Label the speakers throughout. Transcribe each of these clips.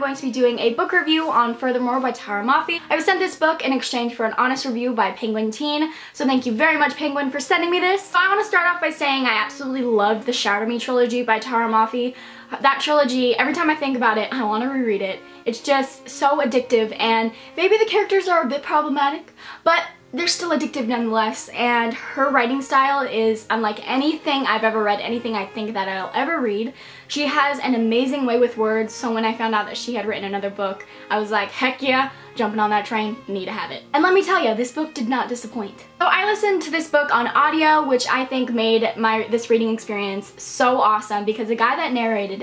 Speaker 1: going to be doing a book review on Furthermore by Tara Mafi. I was sent this book in exchange for an honest review by Penguin Teen, so thank you very much, Penguin, for sending me this. So I want to start off by saying I absolutely loved the Shatter Me trilogy by Tara Mafi. That trilogy, every time I think about it, I want to reread it. It's just so addictive, and maybe the characters are a bit problematic, but they're still addictive nonetheless, and her writing style is unlike anything I've ever read, anything I think that I'll ever read. She has an amazing way with words, so when I found out that she had written another book, I was like, heck yeah, jumping on that train, need to have it. And let me tell you, this book did not disappoint. So I listened to this book on audio, which I think made this reading experience so awesome because the guy that narrated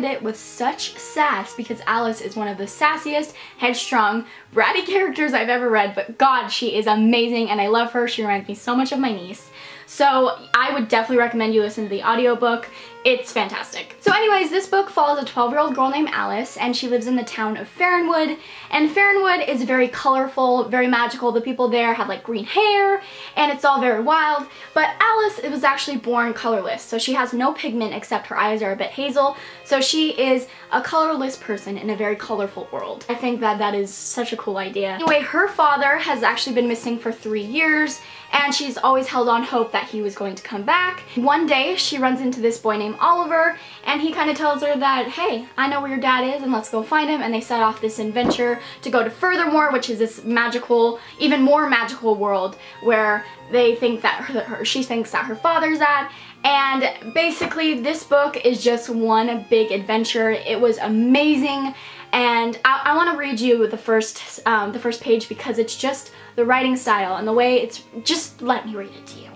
Speaker 1: it with such sass, because Alice is one of the sassiest, headstrong, bratty characters I've ever read, but God, she is amazing and I love her. She reminds me so much of my niece. So I would definitely recommend you listen to the audiobook. It's fantastic. So anyways, this book follows a 12-year-old girl named Alice, and she lives in the town of Farronwood. And Farronwood is very colorful, very magical. The people there have like green hair, and it's all very wild. But Alice was actually born colorless, so she has no pigment except her eyes are a bit hazel. So she is a colorless person in a very colorful world. I think that that is such a cool idea. Anyway, her father has actually been missing for 3 years, and she's always held on hope that he was going to come back. One day, she runs into this boy named Oliver, and he kind of tells her that, hey, I know where your dad is and let's go find him, and they set off this adventure to go to Furthermore, which is this magical, even more magical world where they think that she thinks that her father's at. And basically, this book is just one big adventure. It was amazing, and I want to read you the first page because it's just the writing style and the way it's just, let me read it to you.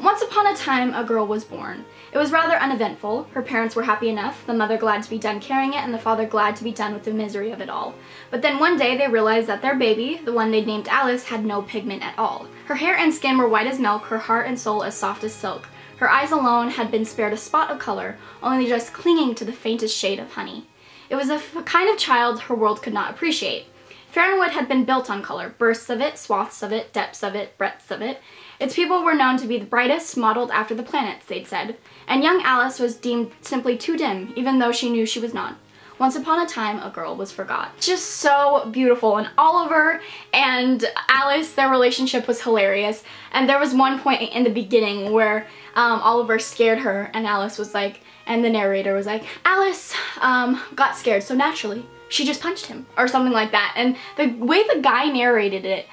Speaker 1: Once upon a time, a girl was born. It was rather uneventful. Her parents were happy enough, the mother glad to be done carrying it, and the father glad to be done with the misery of it all. But then one day they realized that their baby, the one they'd named Alice, had no pigment at all. Her hair and skin were white as milk, her heart and soul as soft as silk. Her eyes alone had been spared a spot of color, only just clinging to the faintest shade of honey. It was a kind of child her world could not appreciate. Farronwood had been built on color, bursts of it, swaths of it, depths of it, breadths of it. Its people were known to be the brightest, modeled after the planets, they'd said, and young Alice was deemed simply too dim, even though she knew she was not. Once upon a time, a girl was forgot. Just so beautiful, and Oliver and Alice, their relationship was hilarious, and there was one point in the beginning where Oliver scared her, and Alice was like, and the narrator was like, Alice got scared, so naturally, she just punched him, or something like that. And the way the guy narrated it,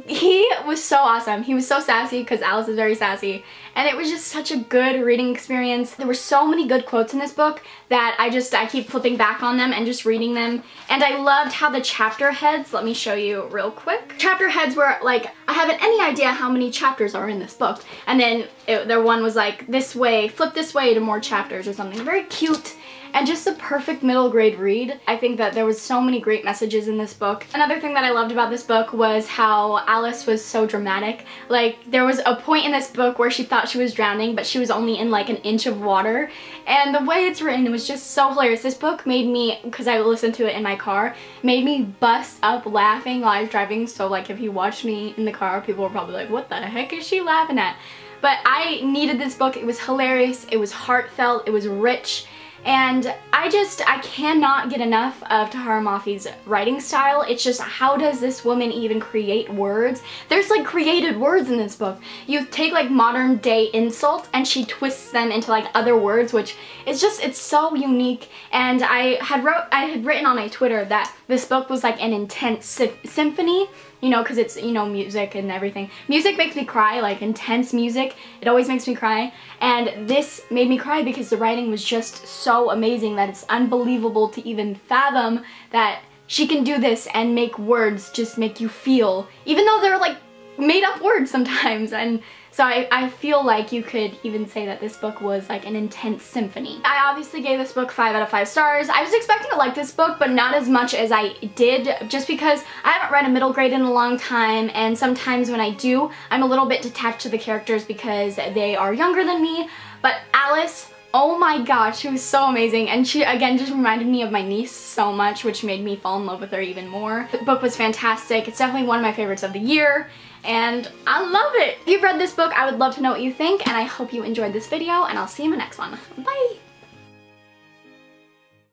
Speaker 1: he was so awesome. He was so sassy because Alice is very sassy, and it was just such a good reading experience. There were so many good quotes in this book that I keep flipping back on them and just reading them, and I loved how the chapter heads, let me show you real quick. Chapter heads were like, I haven't any idea how many chapters are in this book, and then their one was like, this way, flip this way to more chapters or something. Very cute. And just a perfect middle grade read. I think that there was so many great messages in this book. Another thing that I loved about this book was how Alice was so dramatic. Like, there was a point in this book where she thought she was drowning, but she was only in like an inch of water. And the way it's written, it was just so hilarious. This book made me, because I listened to it in my car, made me bust up laughing while I was driving. So like, if you watched me in the car, people were probably like, what the heck is she laughing at? But I needed this book. It was hilarious. It was heartfelt. It was rich. And I cannot get enough of Tara Mafi's writing style. It's just, how does this woman even create words? There's like created words in this book. You take like modern day insult and she twists them into like other words, which is just, it's so unique. And I had written on my Twitter that this book was like an intense symphony, you know, because it's, you know, music and everything. Music makes me cry, like intense music. It always makes me cry. And this made me cry because the writing was just so amazing that it's unbelievable to even fathom that she can do this and make words just make you feel, even though they're like made up words sometimes. And so I feel like you could even say that this book was like an intense symphony. I obviously gave this book 5 out of 5 stars. I was expecting to like this book, but not as much as I did, just because I haven't read a middle grade in a long time, and sometimes when I do, I'm a little bit detached to the characters because they are younger than me. But Alice, oh my gosh, she was so amazing, and she again just reminded me of my niece so much, which made me fall in love with her even more. The book was fantastic. It's definitely one of my favorites of the year, and I love it. If you've read this book, I would love to know what you think, and I hope you enjoyed this video, and I'll see you in my next one. Bye!